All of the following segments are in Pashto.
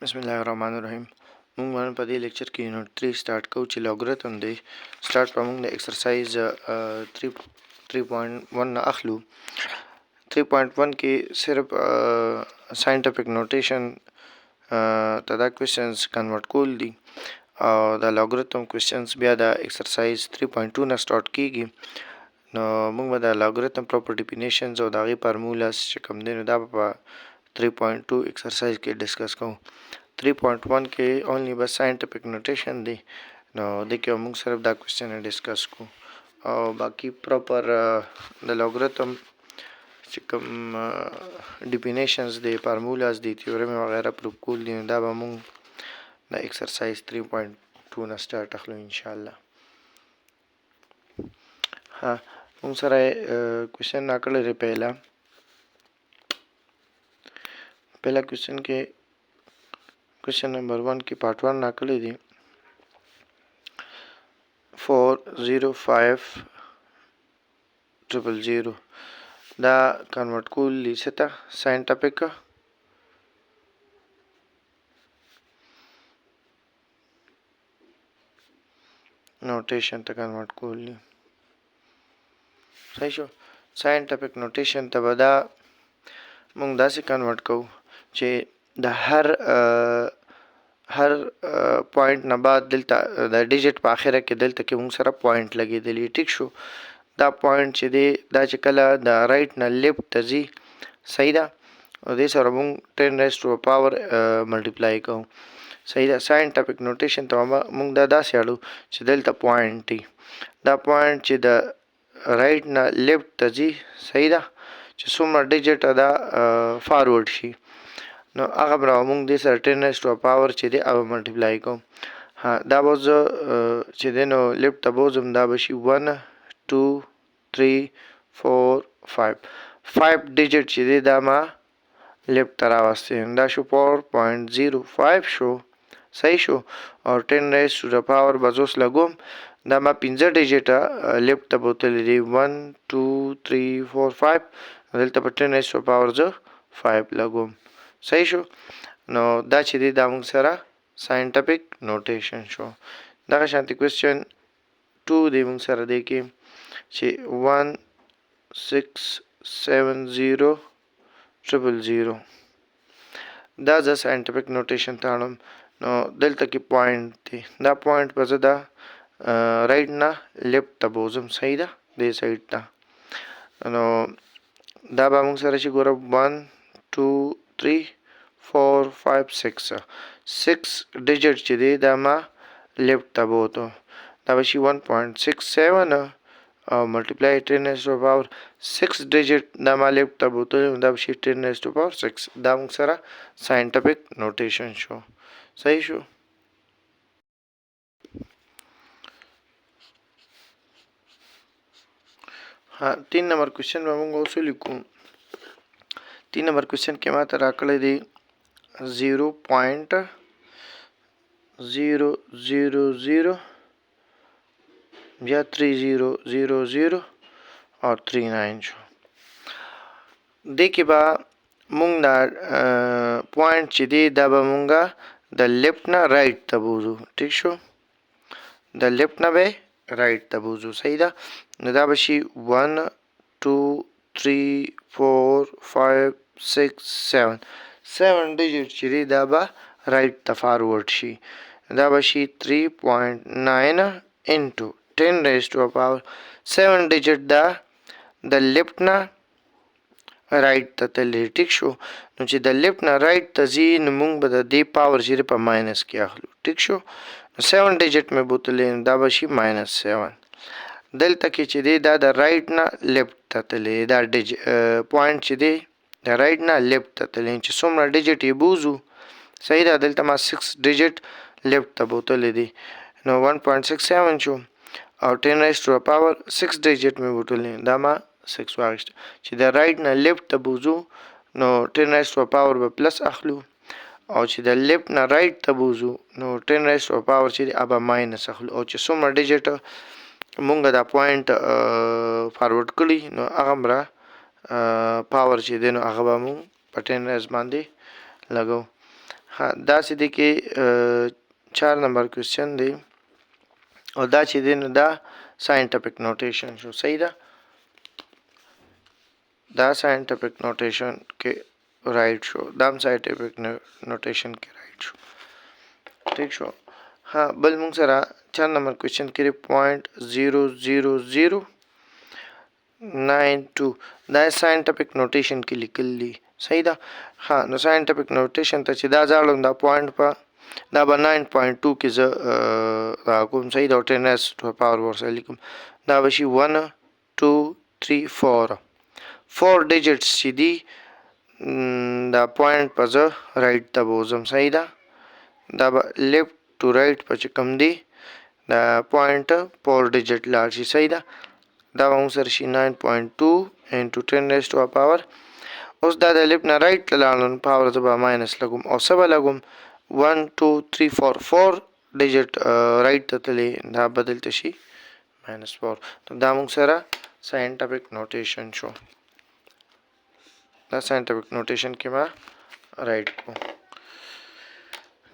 बिस्मिल्लाहिर्रहमानिर्रहीम मूंग वन په دې لیکچر کې یونټ 3 سٹارټ کوو چې لوګریتم دی سٹارټ په موږ د ایکسرسایز 3.1 نه اخلو 3.1 کې صرف ساينټیفیک نوټیشن ته دا کوېسچنز کنورټ کول دي او د لوګریتم کوېسچنز بیا د ایکسرسایز 3.2 نه سٹارټ کیږي نو موږ به د لوګریتم پراپر ډیفینیشنز او د هغې فارمولاز چې کوم دی نو دا په 3.2 ایکسرسایز کې ډسکس کوو 3.1 کې اونلی بس ساينټیفیک نوټیشن دی نو د کې موږ صرف دا کوېسچن ډسکس کوو او باقی پراپر د لوګریتم چې کوم ډیفینیشنز دی فارمولاز دی تیورم وغیرہ پروف کول دي دا به موږ د ایکسرسایز 3.2 نه سٹارټ اخلو ان شاء الله ها موږ سره کوېسچن راکړی دی پهلا کوېسچن کې کوېسچن نمبر 1 کې پارت 1 راکړی دی 405000 دا کنورټ کول دي څه ته ساينټیفیک نوټیشن ته کنورټ کول دي صحیح شو ساينټیفیک نوټیشن ته به دا موږ داسې کنورټ کوو چې د هر پوینټ نه بعد دلته د ډیجټ په اخره کې دلته کې موږ سره پوینټ لګېدلی ټیک شو دا پوینټ چې دی دا چې کله د رایټ نه لیفټ ته ځي صحیح ده او دې سره موږ 10 ریز ټو پاور ملټیپلای کوو صحیح ده ساينټیفیک نوټیشن ته موږ دا داسې اړو چې دلته پوینټ دی دا پوینټ چې د رایټ نه لیفټ ته ځي صحیح ده چې څومره ډیجټ دا فارورډ شي نو هغه به موږ دې سره 10 ریز ټو پاور چې دی هغه ملټیپلای کوم ها دا به زه چې دی نو لیفټ ته بوځم دا به شي 1 2 3 4 5 ډیجټ چې دی دا ما لیفټ ته راوستی دا شو 4.05 شو صحیح شو او 10 ریز ټو پاور به زه اوس لګوم دا ما 15 ډیجټه لیفټ ته بوتلی دی 1 2 3 4 5 دلته په 10 ریز ټو پاور زه 5 لګوم صحیح شو نو دا چې دی دا موږ سره ساينټیفیک نوټیشن شو دغه شانتي کوېسچن 2 دی موږ سره دی کې چې 1670000 دا زه ساينټیفیک نوټیشن ته اړم نو دلته کې پوینټ دی دا پوینټ به زه دا رایټ نه لیفټ ته بوځم صحیح ده دې سایډ ته نو دا به موږ سره چې ګوره 1 2 3 4 5 6 ډیجټ چې دی دا ما لیفټ ته بوتو دا به شي 1.67 او ملټیپلای 10 ریز ټو پاور 6 ډیجټ دا ما لیفټ ته بوتو دا به شي 10 ریز ټو پاور 6 دا موږ سره ساينټیفیک نوټیشن شو صحیح شو ها 3 نمبر کوېسچن به موږ اوس ولیکو 3 نمبر کوېسچن کې ماته راکړی دی 0.000 بیا 3000 او 39 شو دې کې به موږ دا پوینټ چې دی دا به موږ د لیفټ نه رایټ ته بوځو ټیک شو د لیفټ نه به رایټ ته بوځو صحیح ده نو دا به شي 1 2 3 4 5 6 7 ډیجټ چې دی دا به رایټ ته فارورډ شي دا به شي 3.9 انټو 10 ریز ټو پاور 7 ډیجټ دا د لیفټ نه رایټ ته تللی ټیک شو نو چې د لیفټ نه رایټ ته ځي نو موږ به د دې پاور چې په ماینس کې اخلو ټیک شو 7 ډیجټ مې بوتلی دا به شي -7 دلته کې چې دی دا د رایټ نه لیفټ ته تللی دا پوینټ چې دی د رایټ نه لیفټ ته تللی چې څومره ډیجټ یې بوځو صحیح ده دلته ما 6 ډیجټ لیفټ ته بوتلی دی نو 1.67 شو او 10 ریز ټو پاور 6 ډیجټ مې بوتلی دا ما 6 واخیسته چې د رایټ نه لیفټ ته بوځو نو 10 ریز ټو پاور به پلس اخلو او چې د لیفټ نه رایټ ته بوځو نو 10 ریز ټو پاور چې دی هغه ماینس اخلو او چې څومره ډیجټ مونږ دا پوینټ فارورډ کړي نو هغه مره پاور چې دی نو هغه به مونږ په 10 ریز باندې لګو ها دا چې دی کې 4 نمبر کوېسچن دی او دا چې دی نو دا ساینټیفک نوټیشن شو. صحیح ده، دا ساینټیفک نوټیشن کې رائټ شو، دا هم ساینټیفک نوټیشن کې رائټ شو. ٹھیک شو. ها بل مونږ سره 4 نمبر کوېسچن کې 0.00092 دا ساینټیفک نوټیشن کې لیکل دي. صحیح ده. ها نو ساینټیفک نوټیشن ته چې دا ځاړم دا پوینټ په دا به 9.2 کې زه راکوم. صحیح ده. 10 to power ورسره لیکم. دا به شي 1 2 3 4 ډیجټس چې دي دا پوینټ په زه رایټ ته بوزم. صحیح ده. دا به لیفټ ټو رایټ په چې کوم دی دا پوینټ 4 ډیجټ لاړ شي. صحیح ده. دا به مونږ سره شي 9.2 into 10 to power. اوس دا د لیفټ نه رایټ ته لاړو نو پاور زه به ماینس لګوم او څه به لګوم 1 2 3 4 ډیجټ رایټ ته تللی دا بدلته شي -4. دا مونږ سره ساینټیفک نوټیشن شو. دا ساینټیفک نوټیشن کې ما رایټ کو.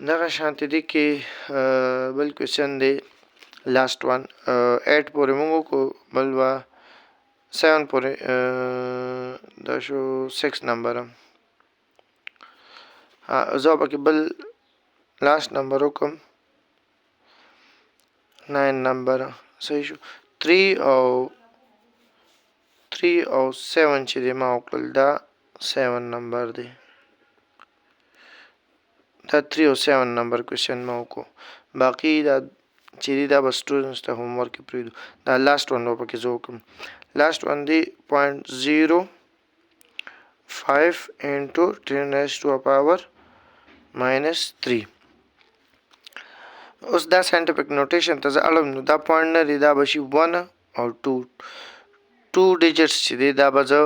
دغه شانتې دی کې بل کوېسچن دی لاست وان 8 پورې مونږ وکړو، بل به 7 پورې دا شو 6 نمبر. زه پکې بل لاست نمبر وکړم 9 نمبر. صحیح شو. 3 او 7 چې دی ما وکړل دا 7 نمبر دی. دا 3 او 7 نمبر کوېسچن ما وکړو. باقي دا چې دی دا به سټوډنټس ته هوم ورک کې پرېږدو. دا لاست ون به پکې زه وکړم. لاست ون دی 0.05 into 10 to power -3. اوس دا ساینټیفک نوټیشن ته زه اړم نو دا پوینټ نه دی، دا به شي 1 او 2 ډیجټس چې دی دا به زه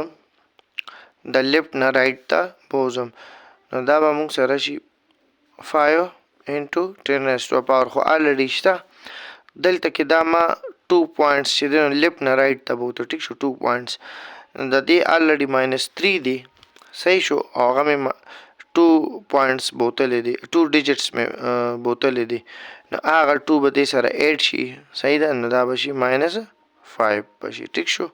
د لیفټ نه رایټ ته بوزم. نو دا به مونږ سره شي 5 into 10 to power. خو الریډي شته دلته کې دا ما 2 پوینټس چې دی نو لیفټ نه رایټ ته بوته. ټیک شو. 2 پوینټس د دې الریډي -3 دی. صحیح شو. او هغه مې 2 پوینټس بوتلی دی، 2 ډیجټس مې بوتلی دی نو هغه 2 به دې سره ایډ شي. صحیح ده. نو دا به شي -5 به شي. ټیک شو.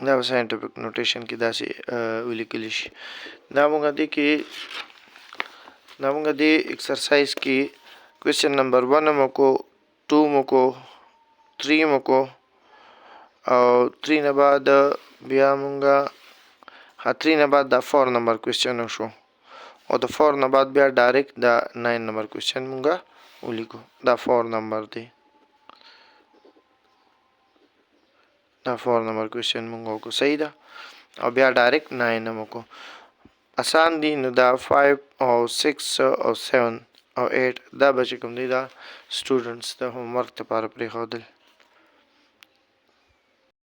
دا به ساینټیفک نوټیشن کې داسې ولیکلی شي. دا مونږ دې ایکسرسایز کې کوېسچن نمبر 1 مو کو، 2 مو کو، 3 مو کو او 3 نه بعد بیا مونږه 3 نه بعد دا 4 نمبر کوېسچن وشو او د 4 نه بعد بیا ډایرکټ دا 9 نمبر کوېسچن مونږه ولیکو. دا 4 نمبر دی. دا 4 نمبر کوېسچن مونږ وکړو. صحیح ده. او بیا ډایرکټ 9 هم وکړو. آسان دي. نو دا 5 او 6 او 7 او 8 دا به چې کوم دی دا سټوډنټس د هوم ورک لپاره پرېښودل.